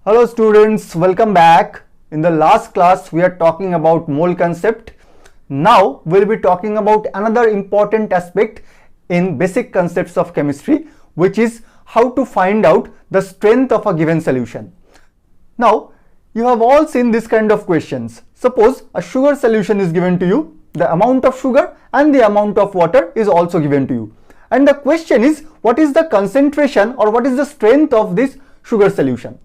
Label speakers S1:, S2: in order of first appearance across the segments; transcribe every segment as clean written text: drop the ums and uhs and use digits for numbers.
S1: Hello students, welcome back. In the last class we are talking about mole concept. Now we'll be talking about another important aspect in basic concepts of chemistry, which is how to find out the strength of a given solution. Now you have all seen this kind of questions. Suppose a sugar solution is given to you, the amount of sugar and the amount of water is also given to you. And the question is, what is the concentration or what is the strength of this sugar solution?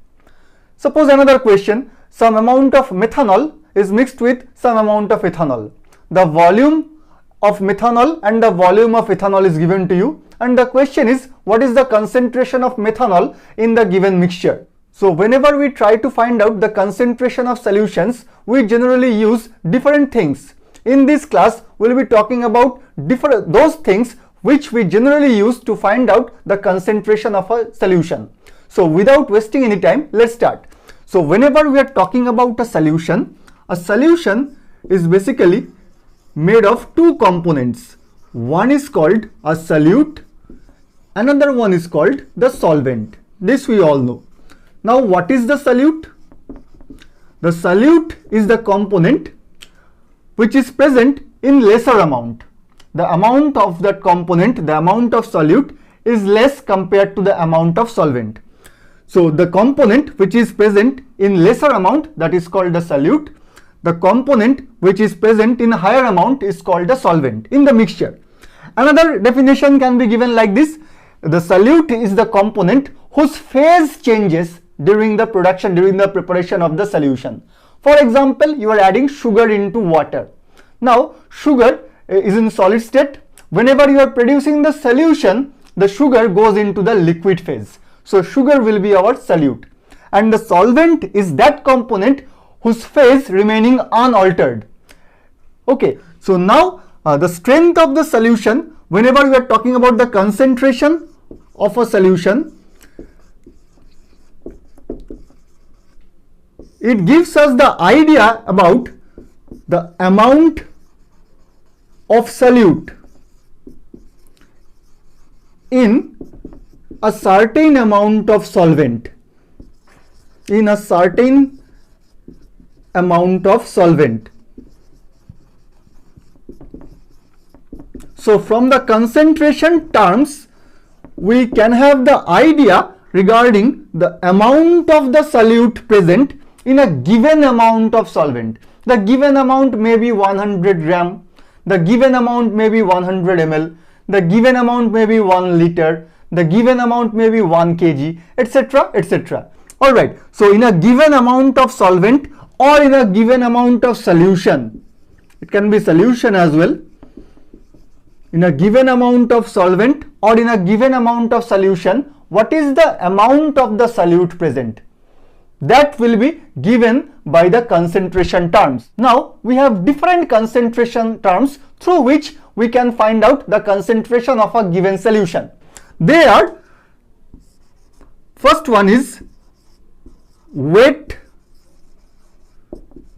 S1: Suppose another question, some amount of methanol is mixed with some amount of ethanol. The volume of methanol and the volume of ethanol is given to you, and the question is, what is the concentration of methanol in the given mixture? So whenever we try to find out the concentration of solutions, we generally use different things. In this class, we'll be talking about those things which we generally use to find out the concentration of a solution. So without wasting any time, let's start. So whenever we are talking about a solution is basically made of two components. One is called a solute, another one is called the solvent. This we all know. Now what is the solute? The solute is the component which is present in lesser amount. The amount of that component, the amount of solute, is less compared to the amount of solvent. So the component which is present in lesser amount, that is called the solute. The component which is present in higher amount is called the solvent in the mixture. Another definition can be given like this. The solute is the component whose phase changes during the preparation of the solution. For example, you are adding sugar into water. Now sugar is in solid state. Whenever you are producing the solution, the sugar goes into the liquid phase. So sugar will be our solute, and the solvent is that component whose phase remaining unaltered. Okay, so now the strength of the solution, whenever we are talking about the concentration of a solution, it gives us the idea about the amount of solute in a certain amount of solvent. In a certain amount of solvent. So from the concentration terms, we can have the idea regarding the amount of the solute present in a given amount of solvent. The given amount may be 100 gram, the given amount may be 100 ml, the given amount may be 1 liter, the given amount may be 1 kg, etc., etc. Alright, so in a given amount of solvent or in a given amount of solution, it can be solution as well, in a given amount of solvent or in a given amount of solution, what is the amount of the solute present? That will be given by the concentration terms. Now we have different concentration terms through which we can find out the concentration of a given solution. They are, first one is weight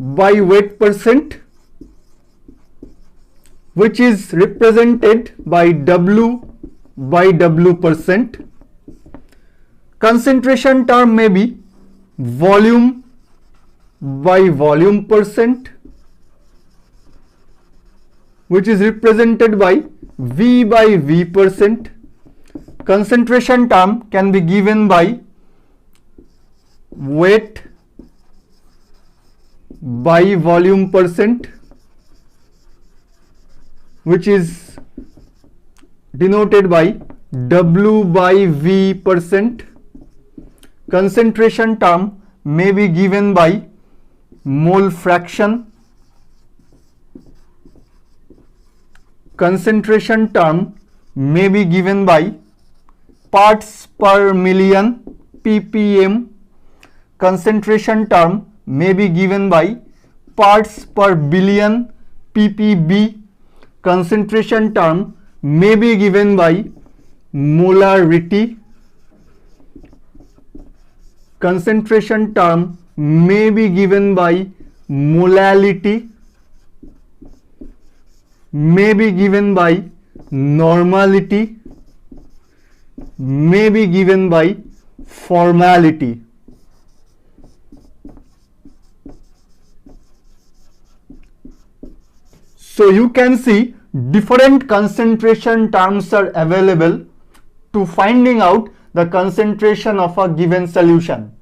S1: by weight percent, which is represented by W by W percent. Concentration term may be volume by volume percent, which is represented by V by V percent. Concentration term can be given by weight by volume percent, which is denoted by W by V percent. Concentration term may be given by mole fraction. Concentration term may be given by parts per million ppm. Concentration term may be given by parts per billion ppb. Concentration term may be given by molarity. Concentration term may be given by molality, may be given by normality, may be given by formality. So you can see different concentration terms are available to finding out the concentration of a given solution.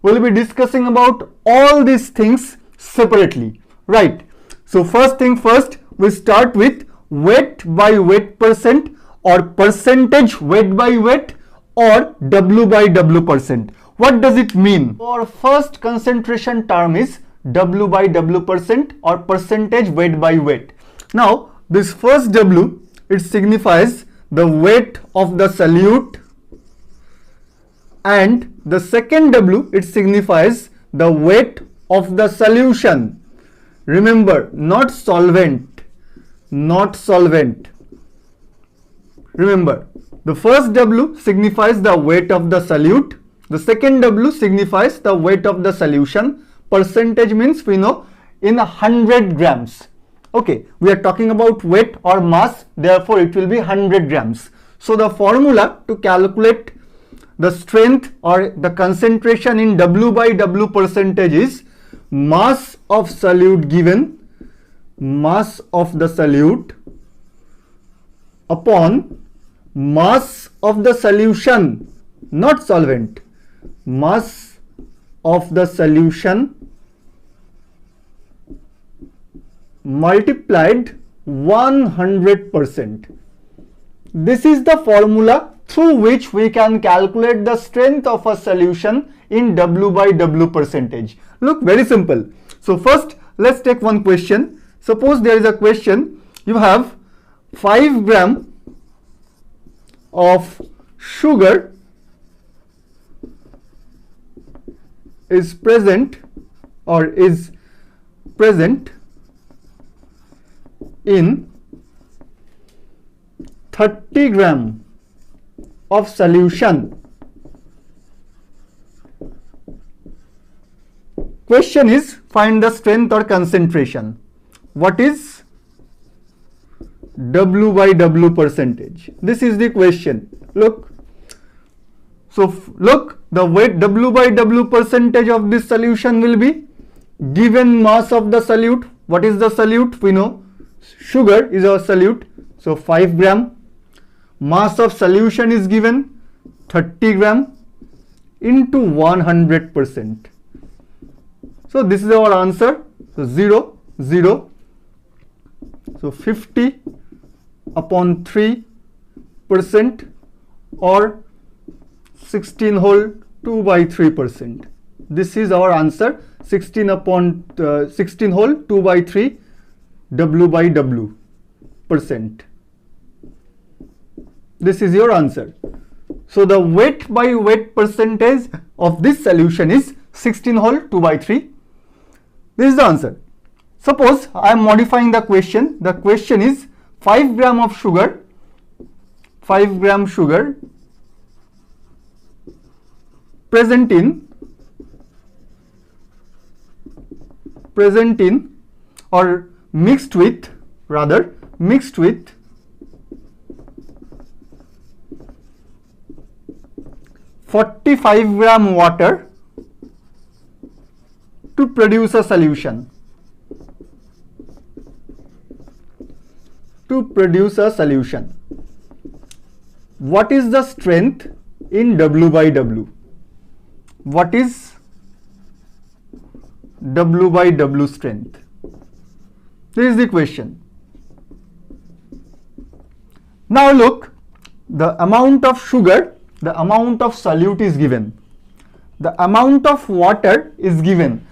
S1: We'll be discussing about all these things separately, right? So first thing first, we start with weight by weight percent, or percentage weight by weight, or W by W percent. What does it mean? Our first concentration term is W by W percent, or percentage weight by weight. Now this first W, it signifies the weight of the solute, and the second W, it signifies the weight of the solution. Remember, not solvent, not solvent. Remember, the first W signifies the weight of the solute, the second W signifies the weight of the solution. Percentage means we know in 100 grams. Okay, we are talking about weight or mass, therefore it will be 100 grams. So the formula to calculate the strength or the concentration in W by W percentage is mass of solute given, mass of the solute upon mass of the solution, not solvent, mass of the solution multiplied 100%. This is the formula through which we can calculate the strength of a solution in W by W percentage. Look, very simple. So first, let's take one question. Suppose there is a question, you have 5 gram of sugar is present in 30 gram of solution. Question is, find the strength or concentration. What is W by W percentage? This is the question. Look. So look, the weight W by W percentage of this solution will be given mass of the solute. What is the solute? We know sugar is our solute. So 5 gram. Mass of solution is given 30 gram into 100%. So this is our answer. So 0, 0. So 50 upon 3% or 16 whole 2 by 3%. This is our answer. 16 upon 16 whole 2 by 3 W by W percent. This is your answer. So the weight by weight percentage of this solution is 16 whole 2 by 3. This is the answer. Suppose I am modifying the question. The question is 5 gram of sugar, 5 gram sugar present in or mixed with 45 gram water to produce a solution. What is the strength in W by W? What is W by W strength? This is the question. Now look, the amount of sugar, the amount of solute is given, the amount of water is given.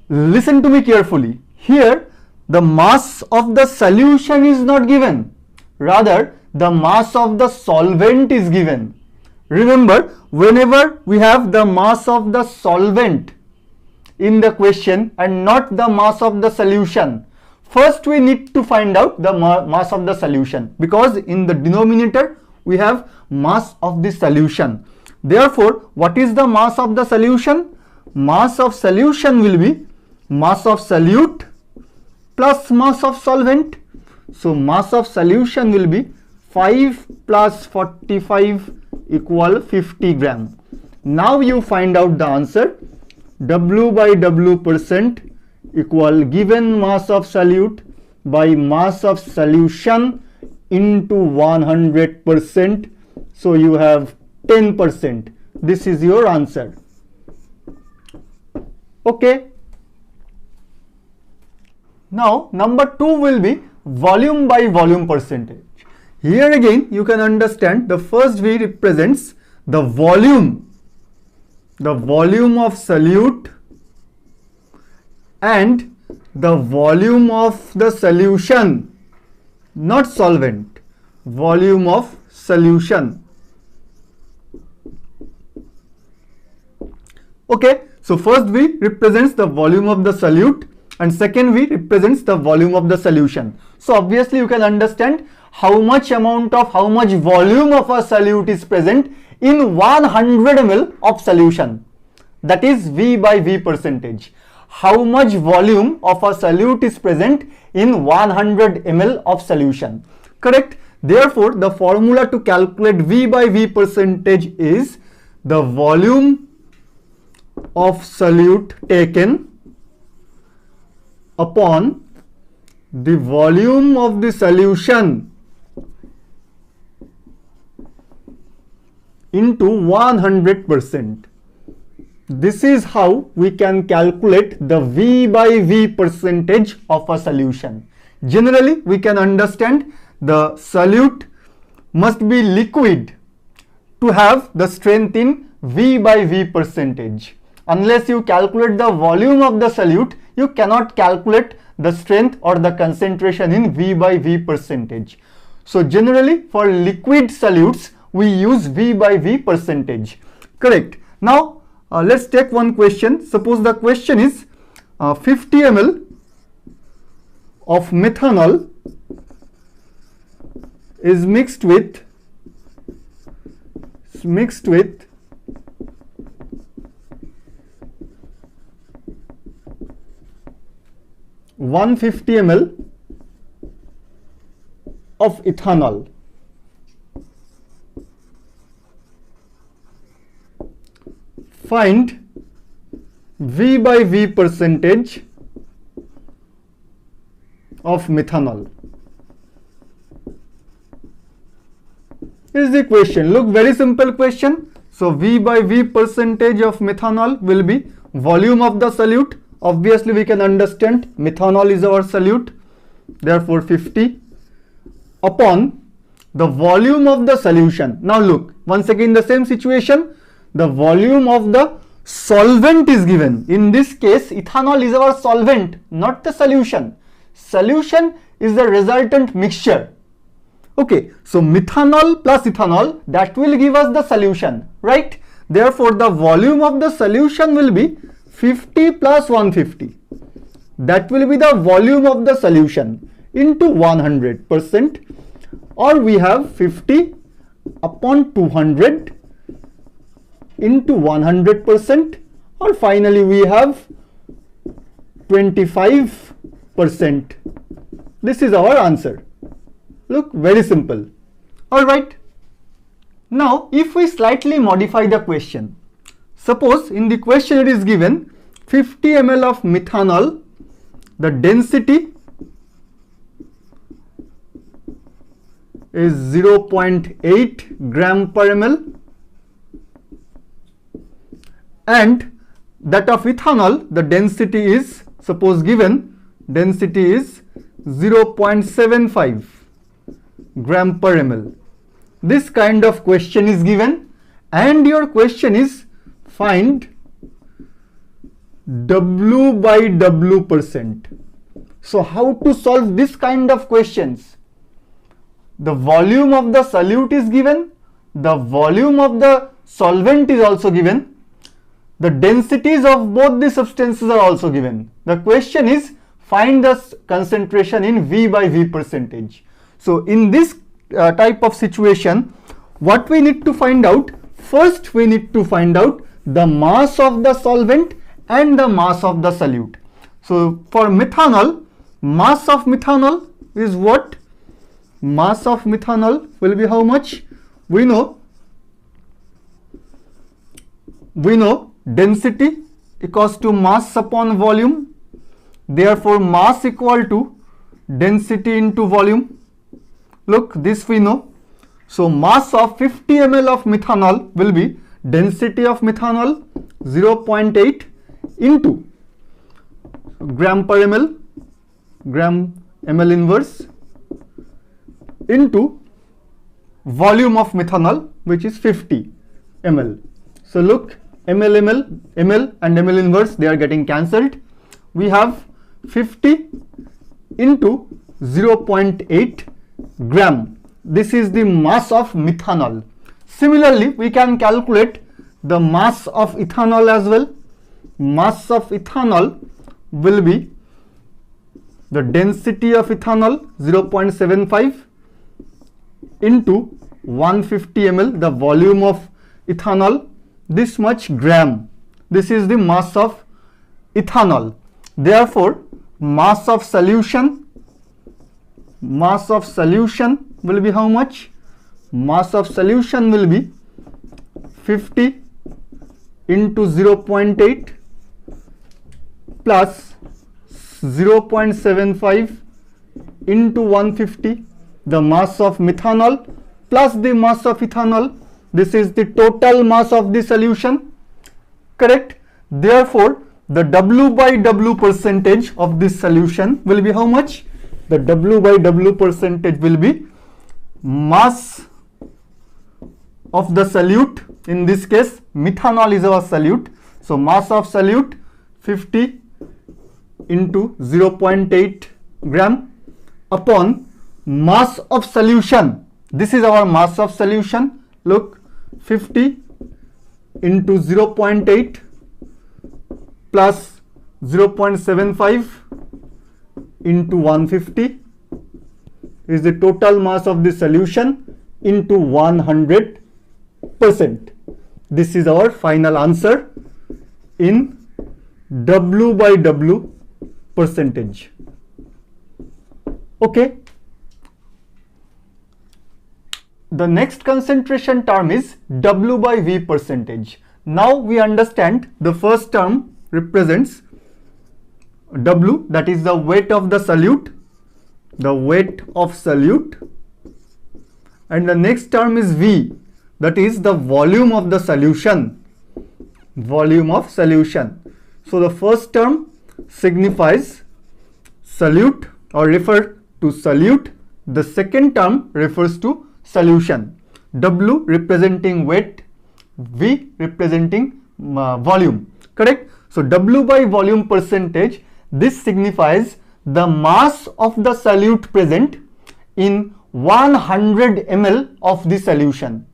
S1: Listen to me carefully. Here the mass of the solution is not given, rather the mass of the solvent is given. Remember, whenever we have the mass of the solvent in the question and not the mass of the solution, first we need to find out the mass of the solution, because in the denominator we have mass of the solution. Therefore, what is the mass of the solution? Mass of solution will be mass of solute plus mass of solvent. So mass of solution will be 5 plus 45 equal 50 gram. Now you find out the answer. W by W percent equal given mass of solute by mass of solution into 100%. So you have 10%. This is your answer. Okay. Now number 2 will be volume by volume percentage. Here again you can understand the first V represents the volume of solute and the volume of the solution, not solvent, volume of solution. Okay, so first V represents the volume of the solute and second V represents the volume of the solution. So obviously you can understand how much volume of a solute is present in 100 ml of solution. That is V by V percentage. How much volume of a solute is present in 100 ml of solution. Correct? Therefore, the formula to calculate V by V percentage is the volume of solute taken upon the volume of the solution into 100%. This is how we can calculate the V by V percentage of a solution. Generally, we can understand the solute must be liquid to have the strength in V by V percentage. Unless you calculate the volume of the solute, you cannot calculate the strength or the concentration in V by V percentage. So generally for liquid solutes, we use V by V percentage. Correct. Now let's take one question. Suppose the question is 50 ml of methanol is mixed with 150 ml of ethanol. Find V by V percentage of methanol. Is the question. Look, very simple question. So V by V percentage of methanol will be volume of the solute. Obviously we can understand methanol is our solute, therefore 50 upon the volume of the solution. Now look, once again the same situation, the volume of the solvent is given. In this case ethanol is our solvent, not the solution. Solution is the resultant mixture. Okay, so methanol plus ethanol, that will give us the solution, right? Therefore the volume of the solution will be 50 plus 150. That will be the volume of the solution into 100%, or we have 50 upon 200 into 100%, or finally we have 25%. This is our answer. Look, very simple. Alright. Now if we slightly modify the question, suppose in the question it is given 50 ml of methanol, the density is 0.8 gram per ml, and that of ethanol, the density is, suppose given, density is 0.75 gram per ml. This kind of question is given, and your question is find W by W percent. So how to solve this kind of questions? The volume of the solute is given, the volume of the solvent is also given, the densities of both the substances are also given. The question is find the concentration in V by V percentage. So in this type of situation, what we need to find out? First we need to find out the mass of the solvent and the mass of the solute. So for methanol, mass of methanol is what? Mass of methanol will be how much? We know density equals to mass upon volume. Therefore mass equal to density into volume. Look, this we know. So mass of 50 ml of methanol will be density of methanol 0.8 into gram per ml, gram ml inverse, into volume of methanol, which is 50 ml. So look, ml and ml inverse, they are getting cancelled. We have 50 into 0.8 gram. This is the mass of methanol. Similarly, we can calculate the mass of ethanol as well. Mass of ethanol will be the density of ethanol 0.75 into 150 ml, the volume of ethanol, this much gram. This is the mass of ethanol. Therefore, mass of solution will be how much? Mass of solution will be 50 into 0.8 plus 0.75 into 150, the mass of methanol plus the mass of ethanol. This is the total mass of the solution, correct? Therefore, the W by W percentage of this solution will be how much? The W by W percentage will be mass of the solute. In this case, methanol is our solute. So mass of solute 50 into 0.8 gram upon mass of solution. This is our mass of solution. Look, 50 into 0.8 plus 0.75 into 150 is the total mass of the solution into 100%. This is our final answer in W by W percentage. Okay. The next concentration term is W by V percentage. Now we understand the first term represents W, that is the weight of the solute, and the next term is V, that is the volume of the solution, So the first term signifies solute or refer to solute. The second term refers to solution. W representing weight, V representing volume, correct? So W by volume percentage, this signifies the mass of the solute present in 100 ml of the solution.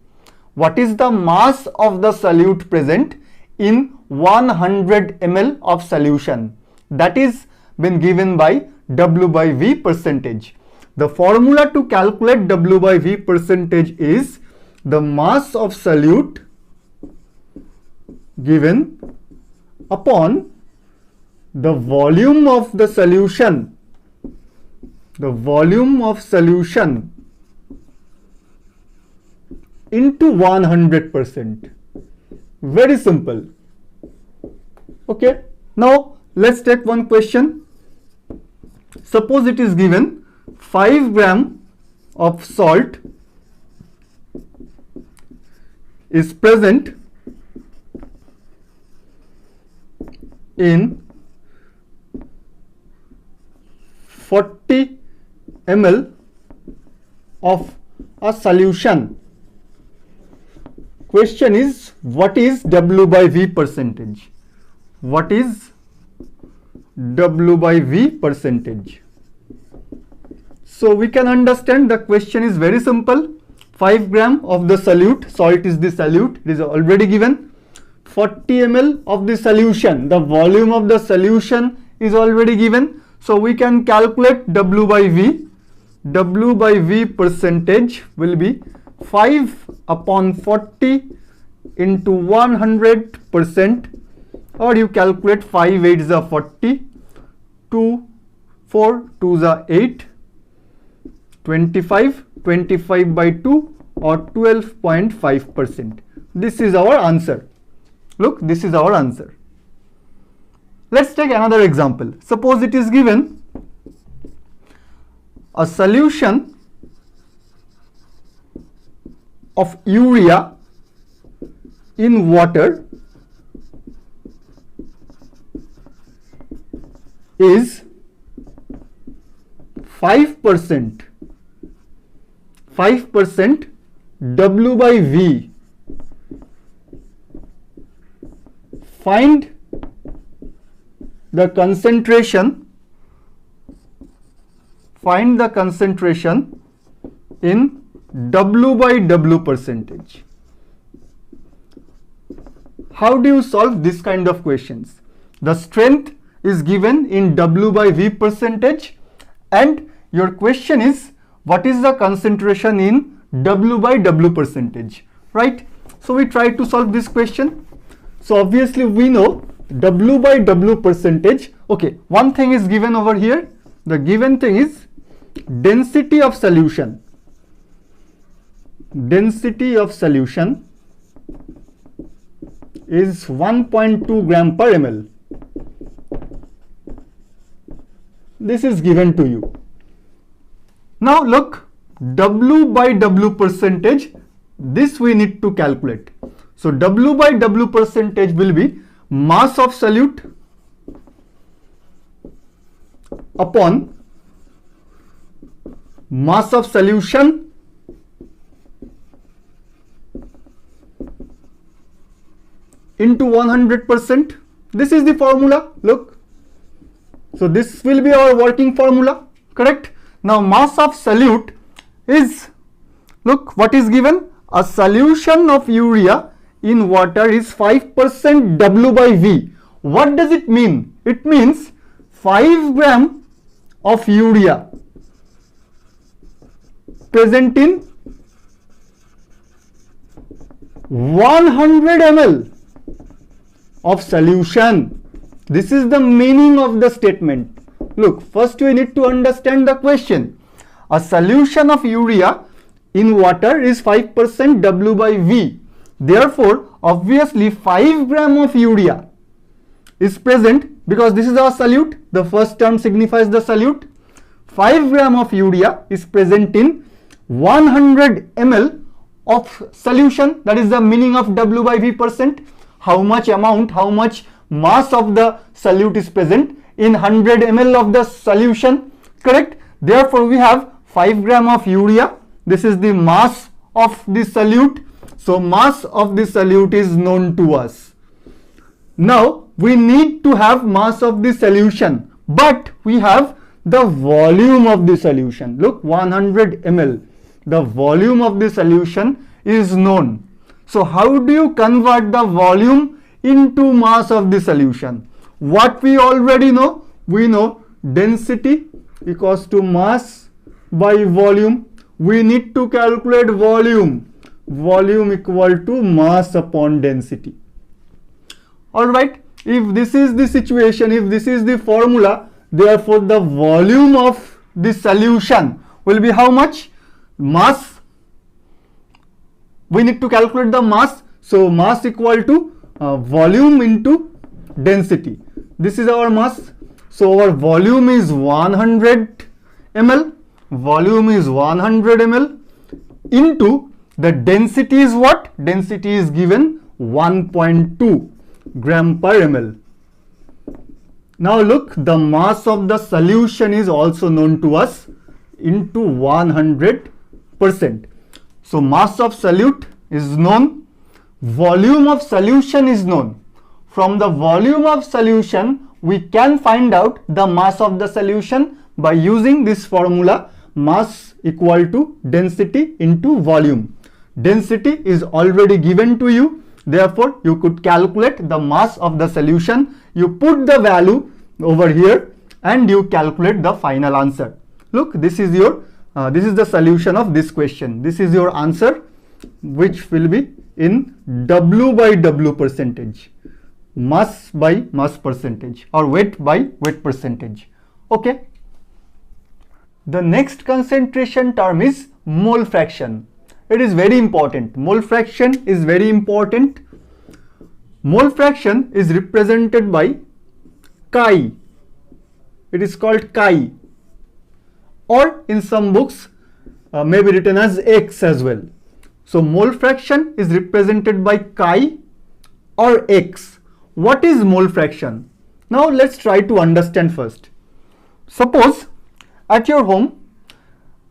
S1: What is the mass of the solute present in 100 ml of solution? That is been given by W by V percentage. The formula to calculate W by V percentage is the mass of solute given upon the volume of the solution, into 100%. Very simple. Okay. Now let's take one question. Suppose it is given 5 gram of salt is present in 40 ml of a solution. Question is, what is W by V percentage? What is W by V percentage? So we can understand the question is very simple. 5 gram of the solute, salt is the solute, it is already given. 40 ml of the solution, the volume of the solution is already given. So we can calculate W by V. W by V percentage will be 5 upon 40 into 100%, or you calculate 5 8s are 40, 2 4 2s are 8, 25 by 2 or 12.5%. This is our answer. Look, this is our answer. Let's take another example. Suppose it is given a solution of urea in water is 5% W by V. Find the concentration in W by W percentage. How do you solve this kind of questions? The strength is given in W by V percentage, and your question is what is the concentration in W by W percentage, right? So we try to solve this question. So obviously we know W by W percentage. Okay, one thing is given over here. The given thing is density of solution. Density of solution is 1.2 gram per ml. This is given to you. Now look, W by W percentage, this we need to calculate. So W by W percentage will be mass of solute upon mass of solution into 100%. This is the formula, look. So this will be our working formula, correct? Now mass of solute is, look what is given, a solution of urea in water is 5% W by V. What does it mean? It means 5 gram of urea present in 100 ml of solution. This is the meaning of the statement. Look, first we need to understand the question. A solution of urea in water is 5% W by V. Therefore, obviously 5 gram of urea is present, because this is our solute. The first term signifies the solute. 5 gram of urea is present in 100 ml of solution. That is the meaning of W by V percent. How much amount, how much mass of the solute is present in 100 ml of the solution, correct? Therefore we have 5 gram of urea. This is the mass of the solute. So mass of the solute is known to us. Now we need to have mass of the solution, but we have the volume of the solution. Look, 100 ml. The volume of the solution is known. So how do you convert the volume into mass of the solution? What we already know, we know density equals to mass by volume. We need to calculate volume. Volume equal to mass upon density. Alright, if this is the situation, if this is the formula, therefore the volume of the solution will be how much? Mass. We need to calculate the mass. So mass equal to volume into density. This is our mass. So our volume is 100 ml. Volume is 100 ml into the density is what? Density is given 1.2 gram per ml. Now look, the mass of the solution is also known to us into 100%. So mass of solute is known, volume of solution is known. From the volume of solution, we can find out the mass of the solution by using this formula, mass equal to density into volume. Density is already given to you. Therefore, you could calculate the mass of the solution. You put the value over here and you calculate the final answer. Look, this is your this is the solution of this question. This is your answer, which will be in W by W percentage, mass by mass percentage, or weight by weight percentage. Okay. The next concentration term is mole fraction. It is very important. Mole fraction is very important. Mole fraction is represented by chi. It is called chi. or in some books may be written as X as well. So mole fraction is represented by chi or X. What is mole fraction? Now let's try to understand first. Suppose at your home,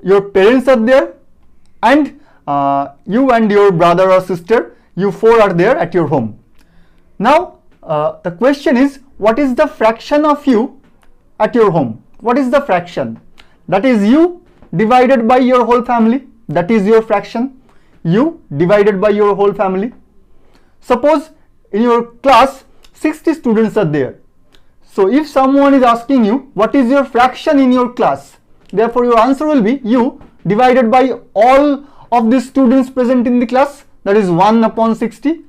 S1: your parents are there and you and your brother or sister, you four are there at your home. Now the question is, what is the fraction of you at your home? What is the fraction? That is you divided by your whole family. That is your fraction. You divided by your whole family. Suppose in your class 60 students are there. So if someone is asking you what is your fraction in your class, therefore your answer will be you divided by all of the students present in the class, that is 1 upon 60.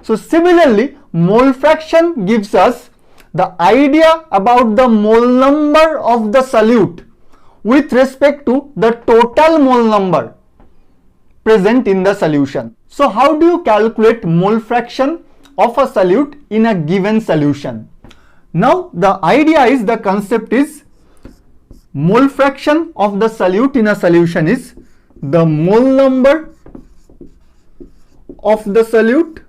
S1: So similarly, mole fraction gives us the idea about the mole number of the solute with respect to the total mole number present in the solution. So how do you calculate mole fraction of a solute in a given solution? Now the idea is, the concept is, mole fraction of the solute in a solution is the mole number of the solute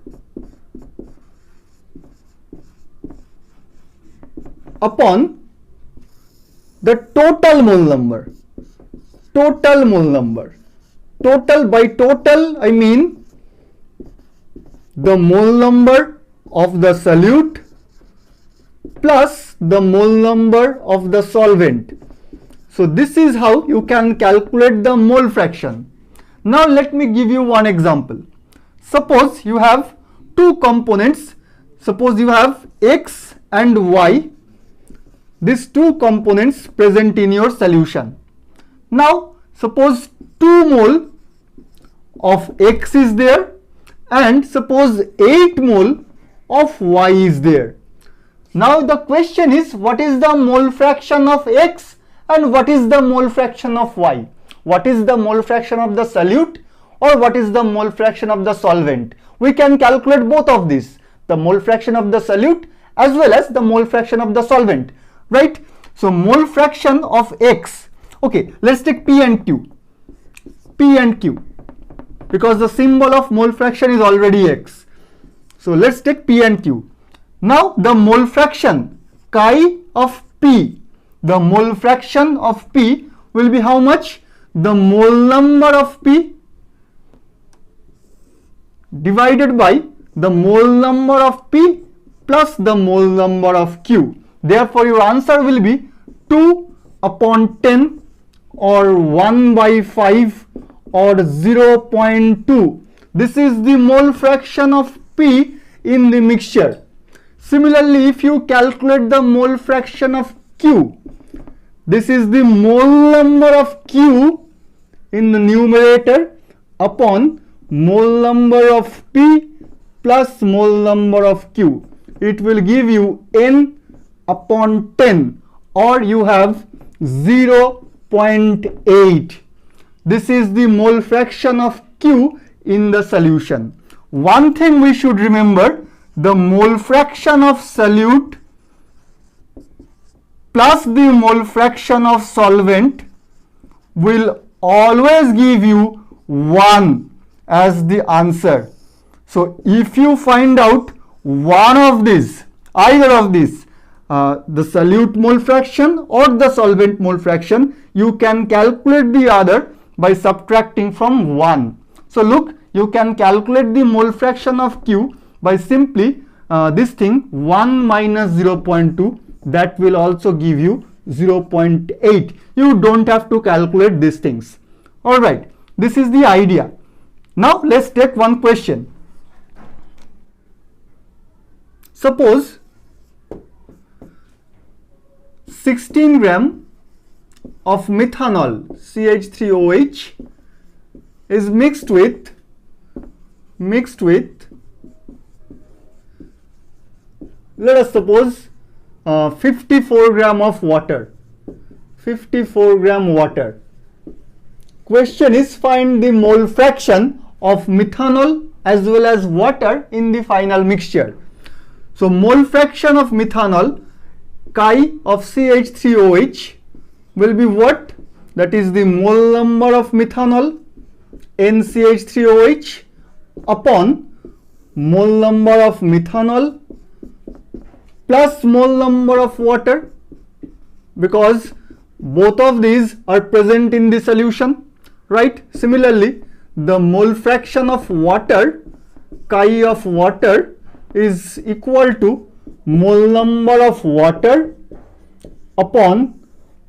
S1: upon the total mole number. Total mole number. Total, by total I mean the mole number of the solute plus the mole number of the solvent. So this is how you can calculate the mole fraction. Now let me give you one example. Suppose you have two components. Suppose you have X and Y. These two components present in your solution. Now suppose 2 mole of X is there and suppose 8 mole of Y is there. Now the question is, what is the mole fraction of X and what is the mole fraction of Y? What is the mole fraction of the solute or what is the mole fraction of the solvent? We can calculate both of these, the mole fraction of the solute as well as the mole fraction of the solvent, right? So mole fraction of X, okay, let's take P and Q. P and Q, because the symbol of mole fraction is already X. So let's take P and Q. Now the mole fraction chi of P, the mole fraction of P will be how much? The mole number of P divided by the mole number of P plus the mole number of Q. Therefore your answer will be 2 upon 10 or 1 by 5 or 0.2. This is the mole fraction of P in the mixture. Similarly, if you calculate the mole fraction of Q, this is the mole number of Q in the numerator upon mole number of P plus mole number of Q. It will give you N upon 10 or you have 0.8. This is the mole fraction of Q in the solution. One thing we should remember, the mole fraction of solute plus the mole fraction of solvent will always give you 1 as the answer. So if you find out one of these, either of these, the solute mole fraction or the solvent mole fraction, you can calculate the other by subtracting from 1. So look, you can calculate the mole fraction of Q by simply this thing 1 minus 0.2, that will also give you 0.8. You don't have to calculate these things. Alright, this is the idea. Now let's take one question. Suppose 16 gram of methanol CH3OH is mixed with let us suppose 54 gram of water. 54 gram water. Question is, find the mole fraction of methanol as well as water in the final mixture. So mole fraction of methanol chi of CH3OH will be what? that is the mole number of methanol NCH3OH upon mole number of methanol plus mole number of water, because both of these are present in the solution, right? Similarly, the mole fraction of water, chi of water, is equal to mole number of water upon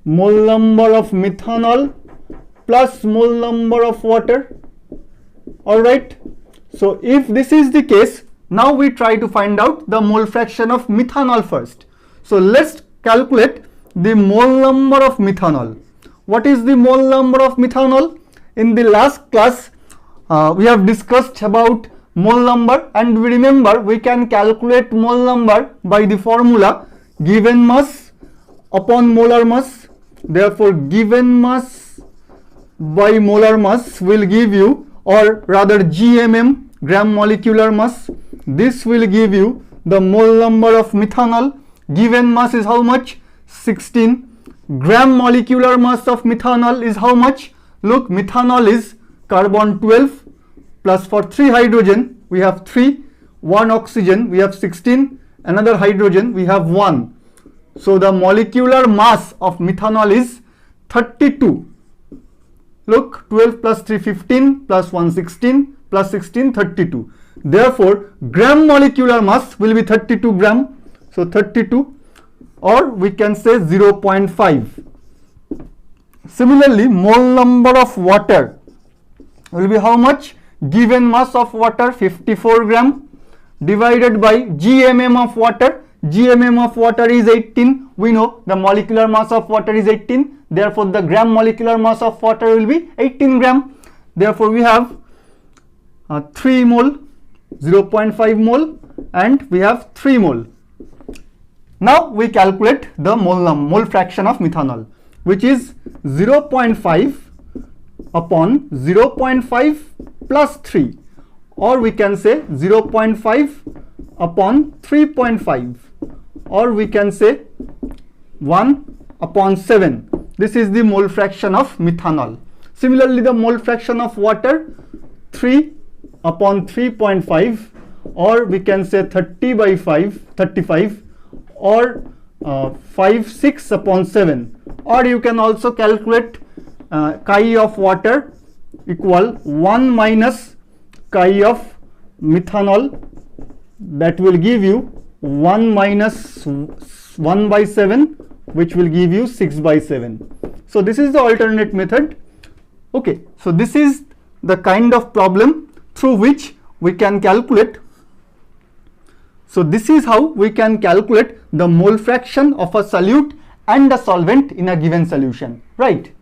S1: mole number of methanol plus mole number of water. All right. So if this is the case, now we try to find out the mole fraction of methanol first. So let's calculate the mole number of methanol. What is the mole number of methanol? In the last class, we have discussed about mole number, and we remember we can calculate mole number by the formula given mass upon molar mass. Therefore, given mass by molar mass will give you, or rather GMM, gram molecular mass. This will give you the mole number of methanol. Given mass is how much? 16. Gram molecular mass of methanol is how much? Look, methanol is carbon 12 plus for 3 hydrogen we have 3, 1 oxygen we have 16, another hydrogen we have 1. So the molecular mass of methanol is 32. Look, 12 plus 3 15 plus 1 16 plus 16 32. Therefore, gram molecular mass will be 32 gram. So 32, or we can say 0.5. Similarly, mole number of water will be how much? Given mass of water 54 gram divided by GMM of water. GMM of water is 18. We know the molecular mass of water is 18. Therefore, the gram molecular mass of water will be 18 gram. Therefore, we have 3 mole, 0.5 mole, and we have 3 mole. Now we calculate the mole fraction of methanol, which is 0.5 upon 0.5 plus 3, or we can say 0.5 upon 3.5, or we can say 1 upon 7. This is the mole fraction of methanol. Similarly, the mole fraction of water, 3 upon 3.5, or we can say 30 by 5, 35, or 5, 6 upon 7, or you can also calculate chi of water equal 1 minus chi of methanol, that will give you 1 minus 1 by 7, which will give you 6 by 7. So this is the alternate method. Okay, so this is the kind of problem through which we can calculate. So this is how we can calculate the mole fraction of a solute and a solvent in a given solution, right?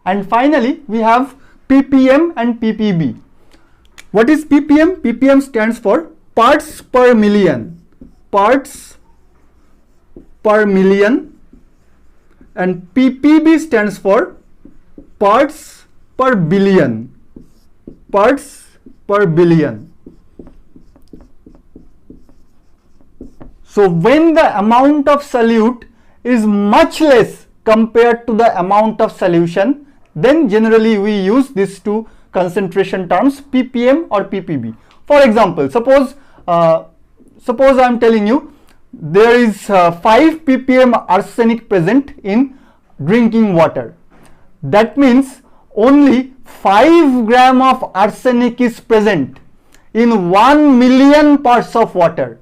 S1: And finally, we have ppm and ppb. What is ppm? ppm stands for parts per million. Parts per million. And ppb stands for parts per billion. Parts per billion. So when the amount of solute is much less compared to the amount of solution, then generally we use these two concentration terms, ppm or ppb. For example, suppose I am telling you there is 5 ppm arsenic present in drinking water. That means only 5 gram of arsenic is present in 1 million parts of water.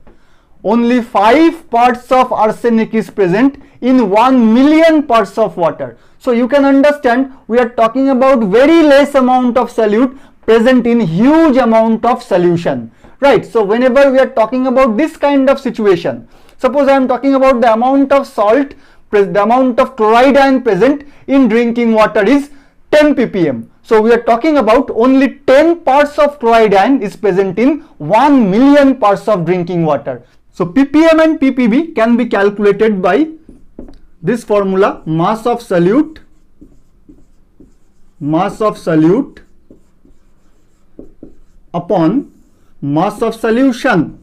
S1: Only 5 parts of arsenic is present in 1 million parts of water. So you can understand we are talking about very less amount of solute present in huge amount of solution, right? So whenever we are talking about this kind of situation, suppose I am talking about the amount of salt, the amount of chloride ion present in drinking water is 10 ppm. So we are talking about only 10 parts of chloride ion is present in 1 million parts of drinking water. So ppm and ppb can be calculated by this formula: mass of solute upon mass of solution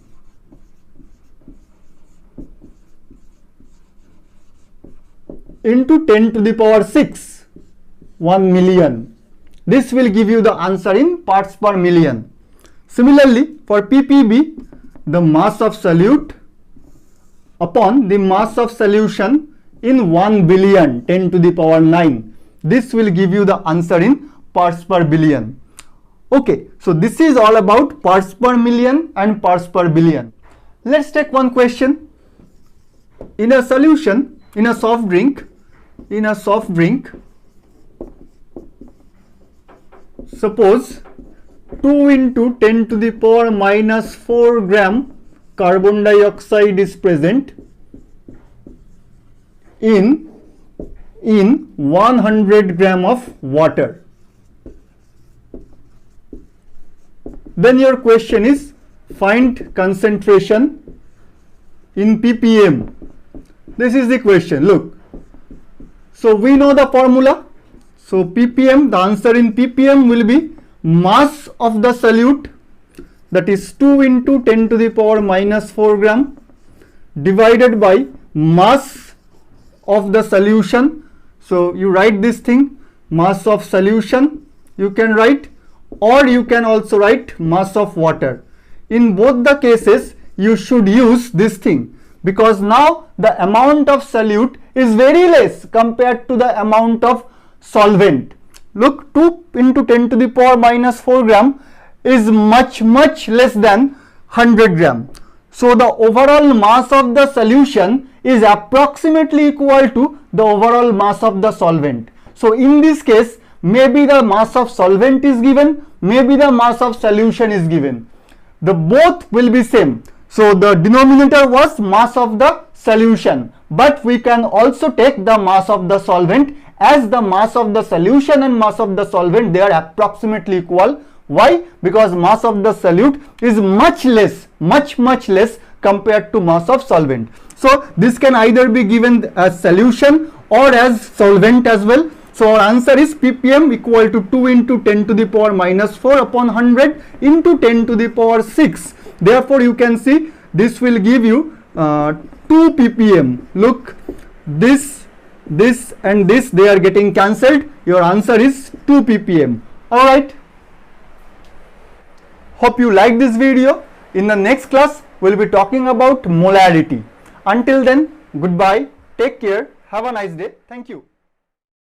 S1: into 10 to the power 6. 1 million. This will give you the answer in parts per million. Similarly, for ppb, the mass of solute upon the mass of solution in 1 billion 10 to the power 9. This will give you the answer in parts per billion. Okay, so this is all about parts per million and parts per billion. Let's take one question. In a solution, in a soft drink, suppose 2 into 10 to the power minus 4 gram carbon dioxide is present in 100 gram of water. Then your question is find concentration in ppm. This is the question. Look, so we know the formula. So ppm, the answer in ppm will be mass of the solute, that is 2 into 10 to the power minus 4 gram, divided by mass of the solution. So you write this thing, mass of solution you can write, or you can also write mass of water. In both the cases you should use this thing, because now the amount of solute is very less compared to the amount of solvent. Look, 2 into 10 to the power minus 4 gram is much less than 100 gram. So the overall mass of the solution is approximately equal to the overall mass of the solvent. So in this case, maybe the mass of solvent is given, maybe the mass of solution is given. The both will be same. So the denominator was mass of the solution, but we can also take the mass of the solvent, as the mass of the solution and mass of the solvent, they are approximately equal. Why? Because mass of the solute is much less compared to mass of solvent. So this can either be given as solution or as solvent as well. So our answer is ppm equal to 2 into 10 to the power minus 4 upon 100 into 10 to the power 6. Therefore you can see this will give you 2 ppm. Look, this and this, they are getting cancelled. Your answer is 2 ppm. Alright. Hope you like this video. In the next class, we'll be talking about molarity. Until then, goodbye. Take care. Have a nice day. Thank you.